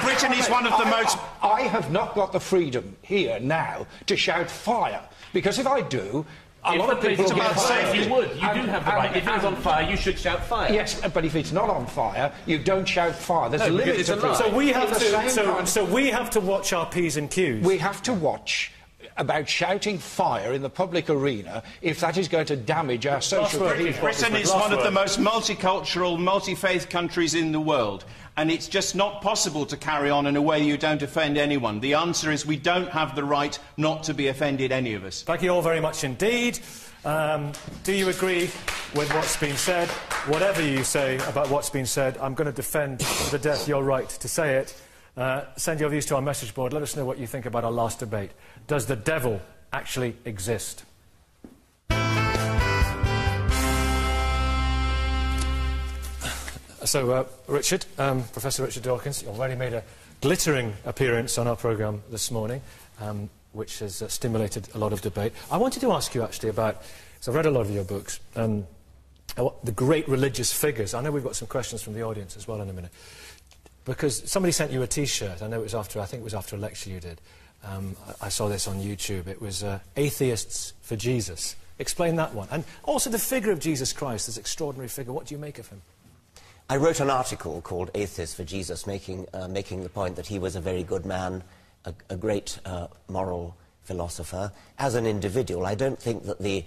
Britain is one of the most... I have not got the freedom here now to shout fire, because if I do... A lot of people get fired. You would. You do have the right. If it was on fire, you should shout fire. Yes, but if it's not on fire, you don't shout fire. There's a limit to freedom. So we have to watch our P's and Q's. We have to watch about shouting fire in the public arena if that is going to damage our social cohesion. Britain is one of the most multicultural, multi-faith countries in the world, and it's just not possible to carry on in a way you don't offend anyone. The answer is we don't have the right not to be offended, any of us. Thank you all very much indeed. Do you agree with what's been said? Whatever you say about what's been said, I'm going to defend to the death your right to say it. Send your views to our message board. Let us know what you think about our last debate. Does the devil actually exist? So, Richard, Professor Richard Dawkins, you've already made a glittering appearance on our programme this morning, which has stimulated a lot of debate. I wanted to ask you, actually, about... So I've read a lot of your books, the great religious figures. I know we've got some questions from the audience as well in a minute. Because somebody sent you a T-shirt. I know it was after a lecture you did. I saw this on YouTube. It was Atheists for Jesus. Explain that one. And also the figure of Jesus Christ, this extraordinary figure. What do you make of him? I wrote an article called Atheists for Jesus, making the point that he was a very good man, a great moral philosopher. As an individual, I don't think that the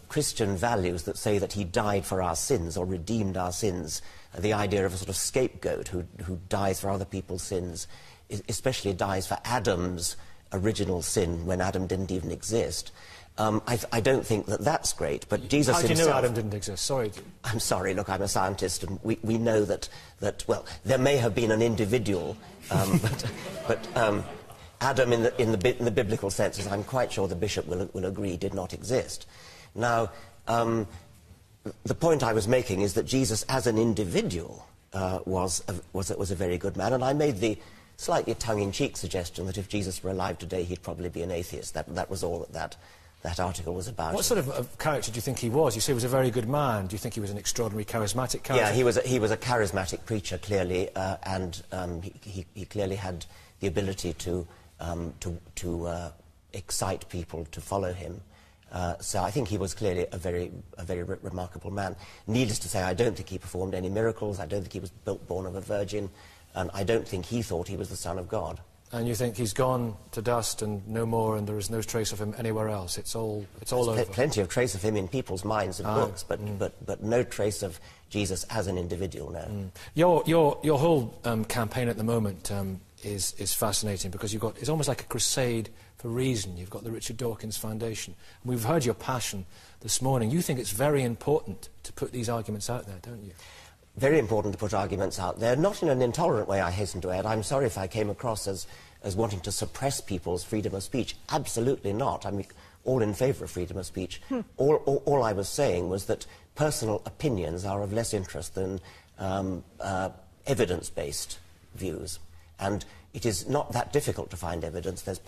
Christian values that say that he died for our sins or redeemed our sins, the idea of a sort of scapegoat who dies for other people's sins, especially dies for Adam's original sin when Adam didn't even exist. I don't think that that's great, but Jesus himself... How do you know Adam didn't exist? Sorry. I'm sorry, look, I'm a scientist, and we know that, well, there may have been an individual, but Adam in the biblical sense, as I'm quite sure the bishop will agree, did not exist. Now, the point I was making is that Jesus as an individual was a very good man, and I made the slightly tongue-in-cheek suggestion that if Jesus were alive today, he'd probably be an atheist. That was all that article was about. What sort of character do you think he was? You say he was a very good man. Do you think he was an extraordinary charismatic character? Yeah, he was a charismatic preacher, clearly, and he clearly had the ability to excite people to follow him. So I think he was clearly a very remarkable man. Needless to say, I don't think he performed any miracles. I don't think he was born of a virgin. And I don't think he thought he was the Son of God. And you think he's gone to dust and no more, and there is no trace of him anywhere else? It's all over. Plenty of trace of him in people's minds and books, but no trace of Jesus as an individual, no. Your whole campaign at the moment is fascinating, because it's almost like a crusade for reason. You've got the Richard Dawkins Foundation. We've heard your passion this morning. You think it's very important to put these arguments out there, don't you? Very important to put arguments out there, not in an intolerant way, I hasten to add. I'm sorry if I came across as wanting to suppress people's freedom of speech. Absolutely not. I'm all in favour of freedom of speech. All I was saying was that personal opinions are of less interest than evidence-based views. And it is not that difficult to find evidence. There's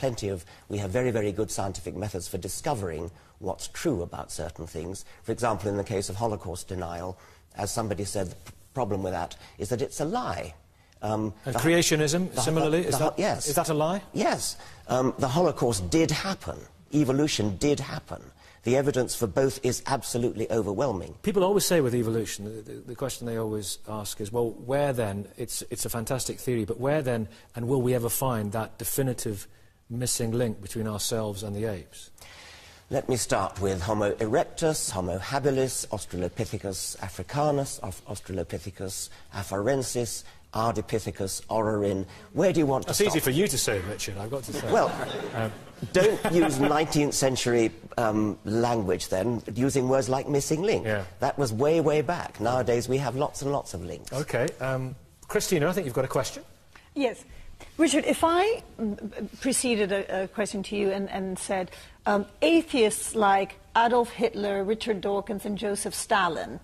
we have very, very good scientific methods for discovering what's true about certain things. For example, in the case of Holocaust denial, as somebody said, the problem with that is that it's a lie. And creationism, similarly, yes. Is that a lie? Yes. The Holocaust did happen. Evolution did happen. The evidence for both is absolutely overwhelming. People always say with evolution, the question they always ask is, well, where then, it's a fantastic theory, but where then, and will we ever find that definitive missing link between ourselves and the apes? Let me start with Homo erectus, Homo habilis, Australopithecus africanus, Australopithecus afarensis, Ardipithecus orarin. Where do you want to stop? That's easy for you to say, Richard, I've got to say. Well, don't use 19th century language then, using words like missing link. Yeah. That was way, way back. Nowadays we have lots and lots of links. OK. Christina, I think you've got a question. Yes. Richard, if I preceded a question to you and said, atheists like Adolf Hitler, Richard Dawkins and Joseph Stalin, ...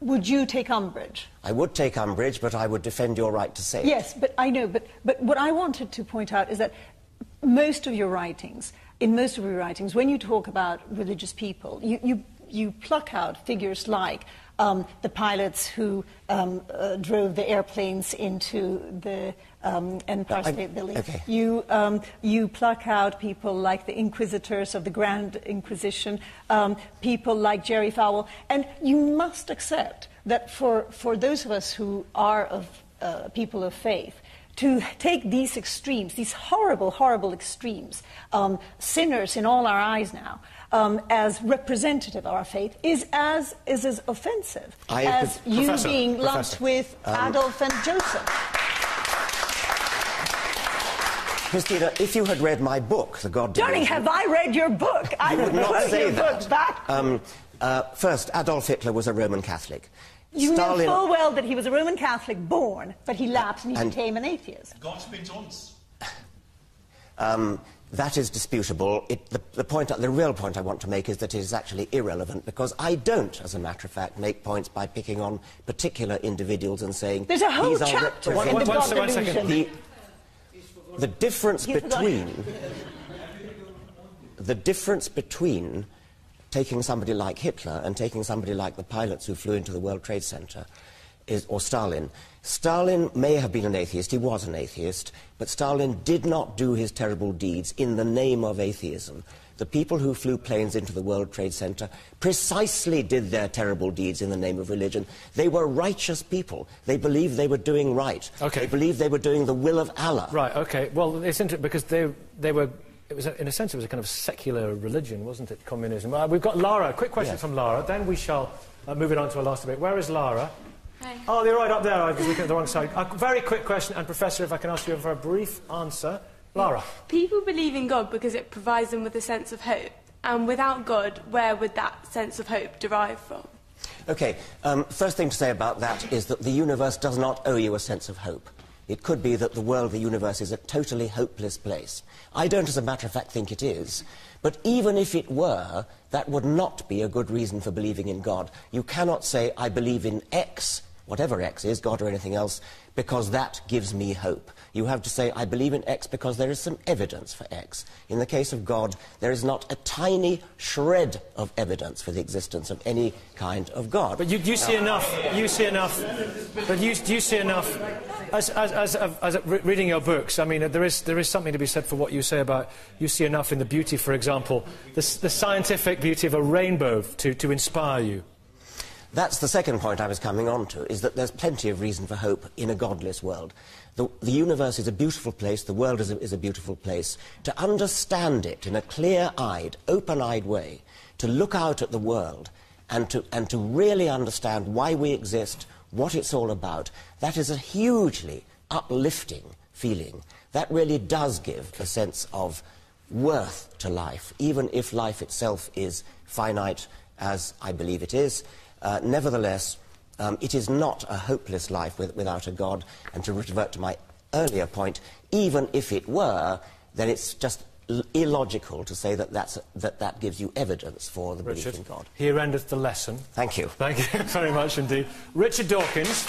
would you take umbrage? I would take umbrage, but I would defend your right to say it. Yes, but I know, but what I wanted to point out is that in most of your writings, when you talk about religious people, you pluck out figures like the pilots who drove the airplanes into the Empire State Building. Okay. You pluck out people like the inquisitors of the Grand Inquisition, people like Jerry Falwell, and you must accept that for those of us who are of people of faith, to take these extremes, these horrible, horrible extremes, sinners in all our eyes now, as representative of our faith, is as offensive as you being lumped with Adolf and Joseph. Christina, if you had read my book, The God Delusion... Darling, have I read your book? I would not say your that. Book back. First, Adolf Hitler was a Roman Catholic. You Stalin... know full well that he was a Roman Catholic born, but he lapsed and he became an atheist. God spit ons. That is disputable. The real point I want to make is that it is actually irrelevant, because I don't, as a matter of fact, make points by picking on particular individuals and saying... There's a whole chapter in the God Delusion. The difference between taking somebody like Hitler and taking somebody like the pilots who flew into the World Trade Center or Stalin. Stalin may have been an atheist, he was an atheist, but Stalin did not do his terrible deeds in the name of atheism. The people who flew planes into the World Trade Center precisely did their terrible deeds in the name of religion. They were righteous people. They believed they were doing right. Okay. They believed they were doing the will of Allah. Right, OK. Well, it's interesting because they were... It was, in a sense, it was a kind of secular religion, wasn't it, communism? We've got Lara. A quick question from Lara. Then we shall move it on to our last debate. Where is Lara? Hi. Oh, you're right up there. I was looking at the wrong side. A very quick question, and Professor, if I can ask you for a brief answer. Lara. People believe in God because it provides them with a sense of hope. And without God, where would that sense of hope derive from? OK. First thing to say about that is that the universe does not owe you a sense of hope. It could be that the world, the universe, is a totally hopeless place. I don't, as a matter of fact, think it is. But even if it were, that would not be a good reason for believing in God. You cannot say, I believe in X, whatever X is, God or anything else, because that gives me hope. You have to say, I believe in X because there is some evidence for X. In the case of God, there is not a tiny shred of evidence for the existence of any kind of God. But you see enough. You see enough. But you see enough. As reading your books, I mean, there is something to be said for what you say about you see enough in the beauty, for example, the scientific beauty of a rainbow to inspire you. That's the second point I was coming on to, is that there's plenty of reason for hope in a godless world. The universe is a beautiful place, the world is a beautiful place. To understand it in a clear-eyed, open-eyed way, to look out at the world and to really understand why we exist, what it's all about, that is a hugely uplifting feeling. That really does give a sense of worth to life, even if life itself is finite, as I believe it is. Nevertheless, it is not a hopeless life without a God, and to revert to my earlier point, even if it were, then it's just illogical to say that gives you evidence for the belief in God. Here endeth the lesson. Thank you. Thank you very much indeed. Richard Dawkins.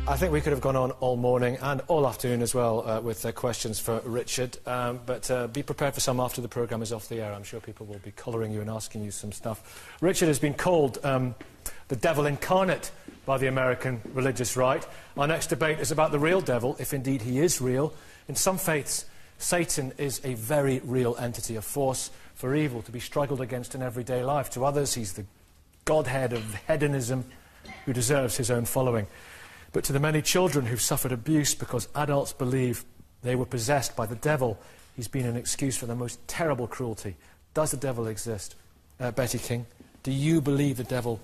I think we could have gone on all morning and all afternoon as well with questions for Richard, but be prepared for some after the programme is off the air. I'm sure people will be collaring you and asking you some stuff. Richard has been called the devil incarnate by the American religious right. Our next debate is about the real devil, if indeed he is real. In some faiths, Satan is a very real entity, a force for evil to be struggled against in everyday life. To others, he's the godhead of hedonism who deserves his own following. But to the many children who've suffered abuse because adults believe they were possessed by the devil, he's been an excuse for the most terrible cruelty. Does the devil exist? Betty King, do you believe the devil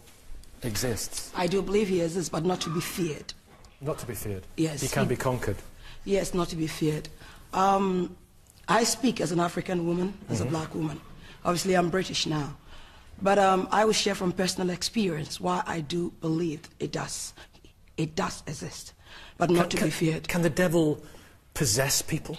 exists? I do believe he exists, but not to be feared. Not to be feared? Yes. He can be conquered? Yes, not to be feared. I speak as an African woman, as a black woman. Obviously, I'm British now. But I will share from personal experience why I do believe it does. It does exist, but not to be feared. Can the devil possess people?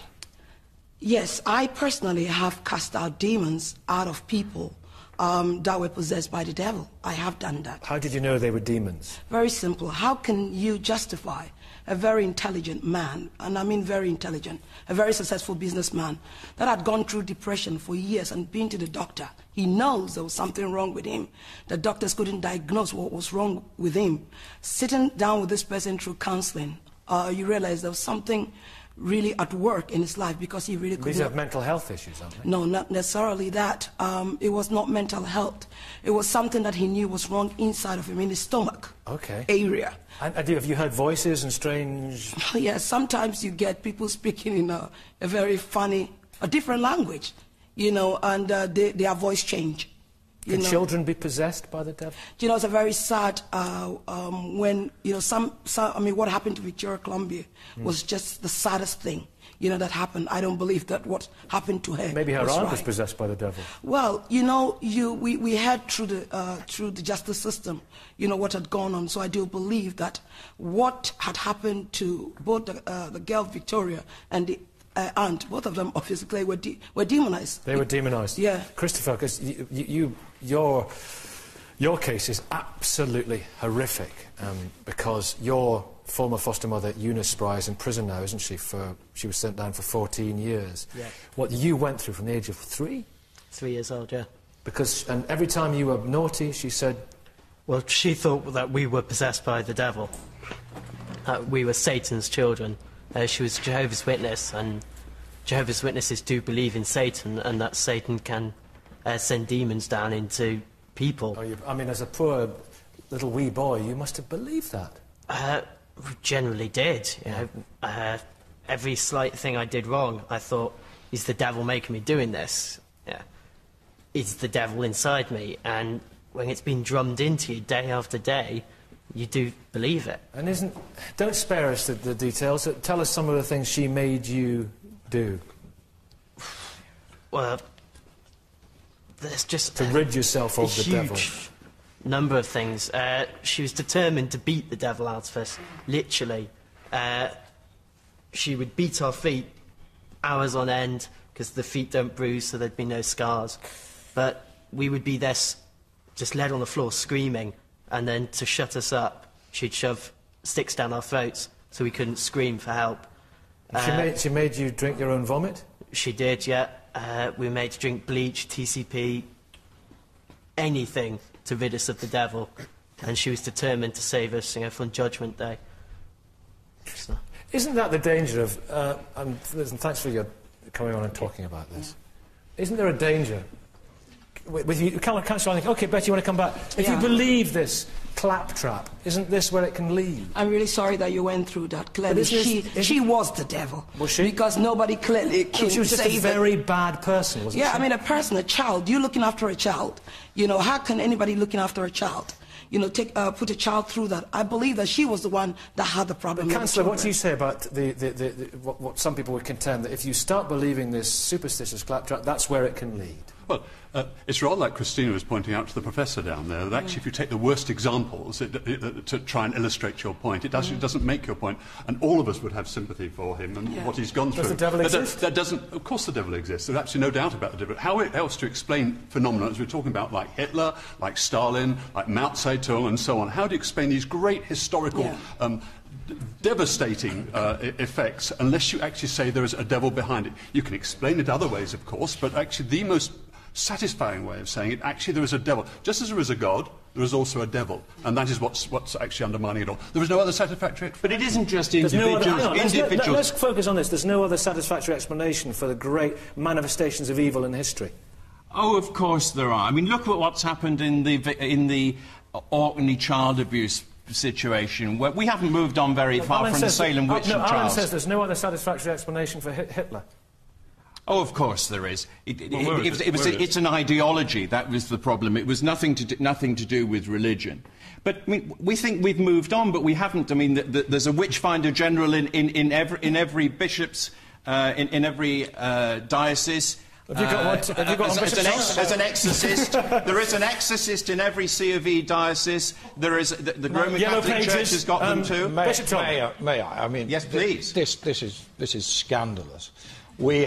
Yes, I personally have cast out demons out of people that were possessed by the devil. I have done that. How did you know they were demons? Very simple. How can you justify a very intelligent man, and I mean very intelligent, a very successful businessman that had gone through depression for years and been to the doctor? He knows there was something wrong with him. The doctors couldn't diagnose what was wrong with him. Sitting down with this person through counseling, you realize there was something really at work in his life because he really couldn't... These are mental health issues, aren't they? No, not necessarily that. It was not mental health. It was something that he knew was wrong inside of him, in his stomach area. And have you heard voices and strange... Yes, sometimes you get people speaking in a very funny, a different language, you know, and their voice change. Can children be possessed by the devil? You know, it's a very sad when, you know, I mean, what happened to Victoria Columbia was just the saddest thing, you know, that happened. I don't believe that what happened to her Maybe her was aunt right. was possessed by the devil. Well, you know, we heard through the justice system, you know, what had gone on. So I do believe that what had happened to both the girl Victoria and the aunt, both of them obviously were demonized. They were demonized? Yeah. Christopher, because your case is absolutely horrific because your former foster mother, Eunice Spry, is in prison now, isn't she? She was sent down for 14 years. Yeah. What you went through from the age of 3? 3 years old, yeah. And every time you were naughty, she said... Well, she thought that we were possessed by the devil. We were Satan's children. She was Jehovah's Witness, and Jehovah's Witnesses do believe in Satan, and that Satan can send demons down into people. I mean, as a poor little wee boy, you must have believed that. We generally did. You know, every slight thing I did wrong, I thought, is the devil making me doing this? Yeah. Is the devil inside me? And when it's been drummed into you day after day, you do believe it. And don't spare us the details. Tell us some of the things she made you do. Well, there's just... To rid yourself of the devil. Huge number of things. She was determined to beat the devil out of us, literally. She would beat our feet hours on end because the feet don't bruise, so there'd be no scars. But we would be there just led on the floor screaming, and then to shut us up, she'd shove sticks down our throats so we couldn't scream for help. She made you drink your own vomit? She did, yeah. We were made to drink bleach, TCP, anything to rid us of the devil. And she was determined to save us, from Judgment Day. So. Isn't that the danger of... and thanks for your coming on and talking about this. Isn't there a danger... With you can't think, OK, Betty, you want to come back? If you believe this claptrap, isn't this where it can lead? I'm really sorry that you went through that, clearly. She was the devil. Was she? Because nobody clearly can she was just a very bad person, wasn't she? Yeah, I mean, a child. You looking after a child. How can anybody looking after a child, put a child through that? I believe that she was the one that had the problem. Councillor, what do you say about what some people would contend, that if you start believing this superstitious claptrap, that's where it can lead? Well, it's rather like Christina was pointing out to the professor down there, that actually if you take the worst examples to try and illustrate your point, it doesn't make your point, and all of us would have sympathy for him and what he's gone through. Does the devil exist? That doesn't... Of course the devil exists. There's absolutely no doubt about the devil. How else to explain phenomena, as we're talking about, like Hitler, like Stalin, like Mao Zedong, and so on? How do you explain these great historical... devastating effects unless you actually say there is a devil behind it? You can explain it other ways, of course, but actually the most satisfying way of saying it, actually there is a devil. Just as there is a God, there is also a devil, and that is what's actually undermining it all. There is no other satisfactory explanation. But it isn't just individuals. Let's focus on this. There's no other satisfactory explanation for the great manifestations of evil in history. Oh, of course there are. I mean, look at what's happened in the Orkney child abuse situation, where we haven't moved on very far from the Salem witch trials. Alan says there's no other satisfactory explanation for Hitler. Oh, of course there is. It's an ideology. That was the problem. It was nothing to do with religion. But I mean, we think we've moved on, but we haven't. I mean, there's a witch finder general in every bishop's in every diocese. Have you got as an exorcist, there is an exorcist in every C of E diocese. There is the Roman Catholic Church has got them too. May I? I mean, yes, please. This is scandalous. I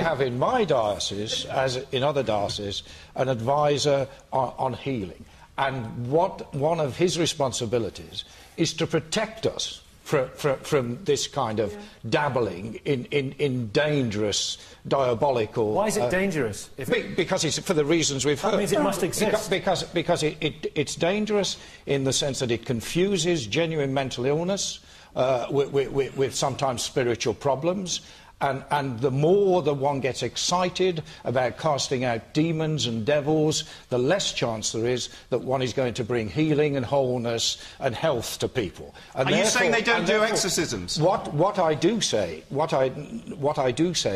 have in my diocese, as in other dioceses, an advisor on healing, and one of his responsibilities is to protect us from this kind of dabbling in dangerous, diabolical... Why is it dangerous? Because it's for the reasons we've heard. That means it must exist. Because it's dangerous in the sense that it confuses genuine mental illness with sometimes spiritual problems. And the more that one gets excited about casting out demons and devils, the less chance there is that one is going to bring healing and wholeness and health to people. And are you saying they don't do exorcisms? What I do say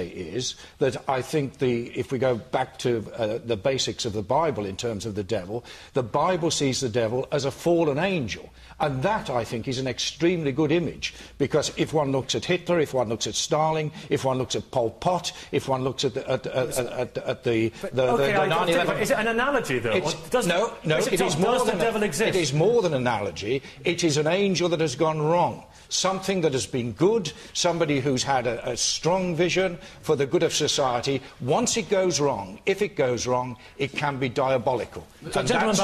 is that I think if we go back to the basics of the Bible in terms of the Bible sees the devil as a fallen angel. And that, I think, is an extremely good image, because if one looks at Hitler, if one looks at Stalin, if one looks at Pol Pot, if one looks at the 9/11... Is it an analogy, though? No, it is more than... Does the devil exist? It is more than an analogy. It is an angel that has gone wrong. Something that has been good, somebody who's had a strong vision for the good of society. Once it goes wrong, if it goes wrong, it can be diabolical. Gentleman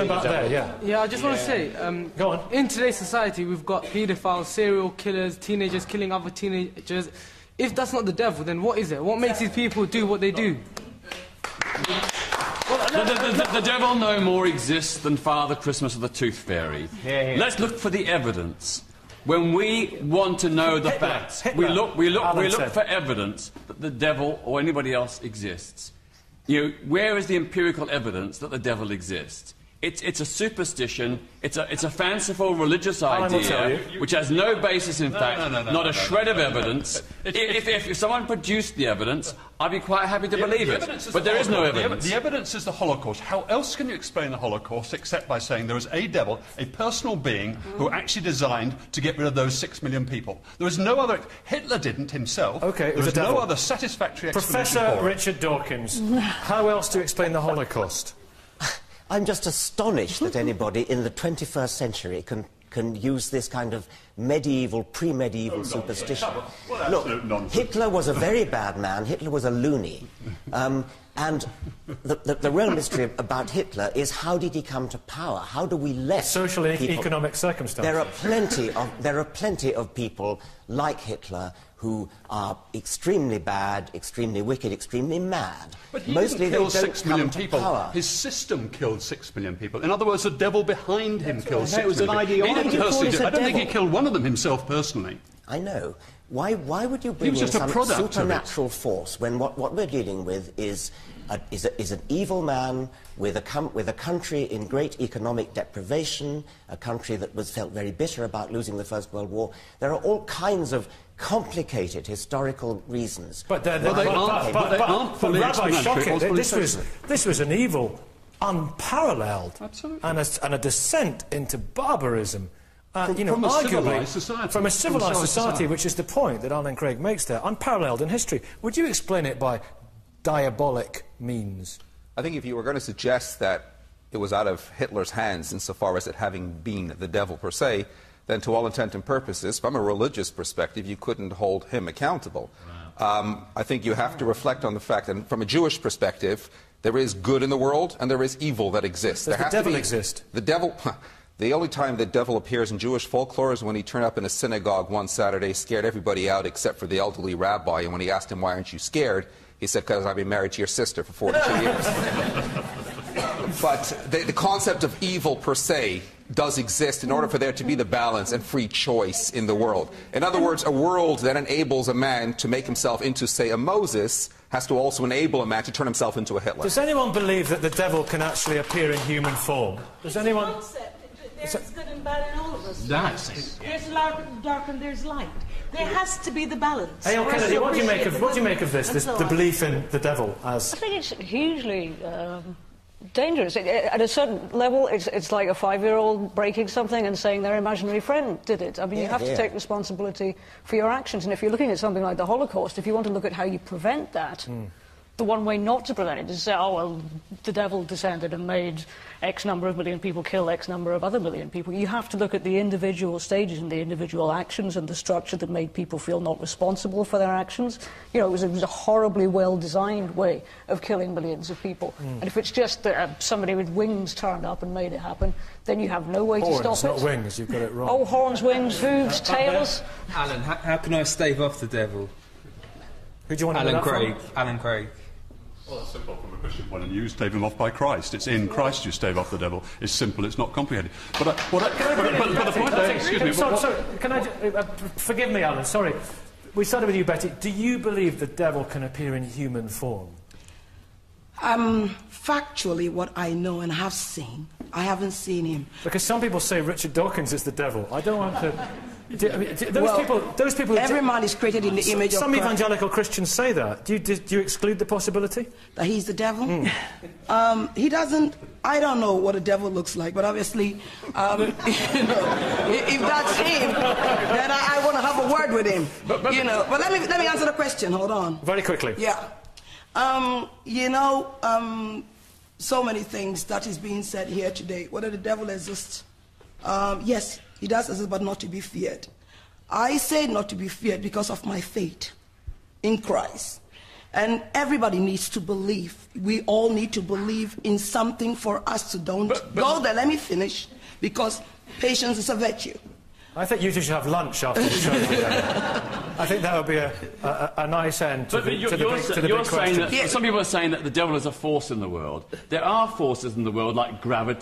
back there, yeah. Yeah, I just want to say... Go on. In today's society, we've got paedophiles, serial killers, teenagers killing other teenagers. If that's not the devil, then what is it? What makes these people do what they do? The devil no more exists than Father Christmas or the Tooth Fairy. Let's look for the evidence. When we want to know the facts, we look for evidence that the devil or anybody else exists. Where is the empirical evidence that the devil exists? It's a superstition, it's a fanciful religious idea which has no basis in fact, not a shred of evidence. If someone produced the evidence, I'd be quite happy to believe it, but there is no evidence. The evidence is the Holocaust. How else can you explain the Holocaust except by saying there was a devil, a personal being, who actually designed to get rid of those 6 million people? There was no other... Hitler didn't himself. Okay, there was no other satisfactory explanation Professor for it. Richard Dawkins, how else do you explain the Holocaust? I'm just astonished that anybody in the 21st century can can use this kind of medieval, pre-medieval superstition. Look, Hitler was a very bad man. Hitler was a loony. And the real mystery about Hitler is, how did he come to power? How do we let social and economic circumstances? There are plenty of people like Hitler who are extremely bad, extremely wicked, extremely mad. But he mostly didn't kill they don't 6 million come to people. power. His system killed 6 million people. In other words, the devil behind him killed 6 It was an million people. ideology. He didn't personally do it. I don't think he devil. killed one of them himself personally. I know. Why would you bring was in just a some product of it. supernatural force when what we're dealing with is an evil man with a country in great economic deprivation, a country that felt very bitter about losing the First World War? There are all kinds of complicated historical reasons. But they aren't fully explanatory. This was an evil unparalleled and a descent into barbarism. From a civilised society. From a civilised society, which is the point that Alan Craig makes there, unparalleled in history. Would you explain it by diabolic means? I think if you were going to suggest that it was out of Hitler's hands insofar as it having been the devil per se, then to all intent and purposes, from a religious perspective, you couldn't hold him accountable. I think you have to reflect on the fact that from a Jewish perspective, there is good in the world and there is evil that exists. Does the devil exist? The devil... The only time the devil appears in Jewish folklore is when he turned up in a synagogue one Saturday, scared everybody out except for the elderly rabbi, and when he asked him, "Why aren't you scared?" he said, "Because I've been married to your sister for 42 years. But the concept of evil per se does exist in order for there to be the balance and free choice in the world. In other words, a world that enables a man to make himself into, say, a Moses has to also enable a man to turn himself into a Hitler. Does anyone believe that the devil can actually appear in human form? Does anyone... There's good and bad in all of us. That's it. There's dark and there's light. There has to be the balance. Hey, Kennedy, what do you make of this the belief in the devil as... I think it's hugely dangerous. At a certain level, it's like a 5-year-old breaking something and saying their imaginary friend did it. I mean, you have to take responsibility for your actions. And if you're looking at something like the Holocaust, if you want to look at how you prevent that... The one way not to prevent it is to say, oh, well, the devil descended and made X number of million people kill X number of other million people. You have to look at the individual stages and the individual actions and the structure that made people feel not responsible for their actions. You know, it was a horribly well-designed way of killing millions of people. And if it's just that somebody with wings turned up and made it happen, then you have no way to stop it. Horns, not wings, you've got it wrong. Oh, horns, wings, hooves, tails. Alan, how can I stave off the devil? Who do you want to Alan Craig. Alan Craig. Well, that's simple from a Christian point of view. You stave him off by Christ. It's in Christ you stave off the devil. It's simple. It's not complicated. But the point there, excuse me. Sorry, can I... forgive me, Alan, sorry. We started with you, Betty. Do you believe the devil can appear in human form? Factually, what I know and have seen, I haven't seen him. Because some people say Richard Dawkins is the devil. I don't want to... those people... Every man is created in the image of Christ. Some evangelical Christians say that. Do you exclude the possibility? That he's the devil? He doesn't... I don't know what a devil looks like, but obviously, if that's him, then I want to have a word with him. But let me answer the question. Hold on. Very quickly. Yeah. So many things that is being said here today. Whether the devil exists, yes, he does exist, but not to be feared. I say not to be feared because of my faith in Christ. And everybody needs to believe. We all need to believe in something for us to don't go there. Let me finish, because patience is a virtue. I think you two should have lunch after the show. I think that would be a nice end to the big question. Some people are saying that the devil is a force in the world. There are forces in the world like gravity